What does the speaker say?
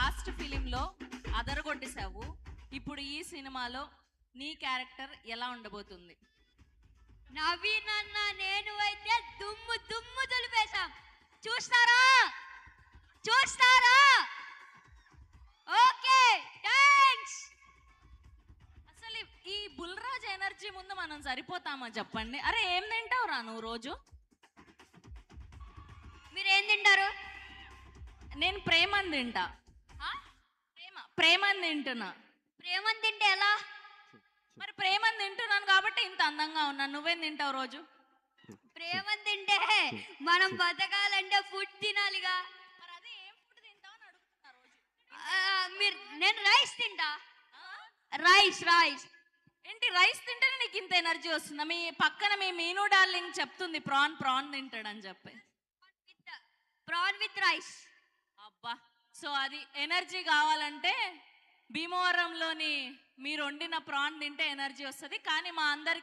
Last ఫిలింలో అదరగొట్టేశావు. ఇప్పుడు ఈ సినిమాలో నీ క్యారెక్టర్ ఎలా ఉండబోతుంది? నవీన్ అన్న నేను అయితే దుమ్ము దుమ్ము దులిపేశాం. చూస్తారా చూస్తారా? Okay thanks. అసలు ఈ బుల్రాజ్ ఎనర్జీ ముందు మనం సరిపోతామా చెప్పండి? అరే ఏం తింటావురా నువ్వు రోజు? మీరు ఏం తింటారు? నేను ప్రేమని తింటా. ప్రేమని తింటున్నా. ప్రేమని తింటే ఎలా? మరి ప్రేమని తింటున్నాను కాబట్టి ఇంత అందంగా ఉన్నాను. నువ్వేం తింటావు రోజు? ప్రేమని తింటే మనం బతకాలంటే ఫుడ్ తినాలిగా. మరి అదే ఏం ఫుడ్ తింటావు అని అడుగుతున్నా రోజు. నేను రైస్ తింటా. రైస్ రైస్ ఏంటి రైస్ తింటేనే నీకు ఇంత ఎనర్జీ వస్తుందా? మీ పక్కన మీ మీను డార్లింగ్ చెప్తుంది ప్రాన్ ప్రాన్ తింటాడని చెప్పి. Prawn with rice. అబ్బా, సో అది ఎనర్జీ కావాలంటే భీమవరంలోని మీరు వండిన ప్రాన్ తింటే ఎనర్జీ వస్తుంది. కానీ మా అందరికి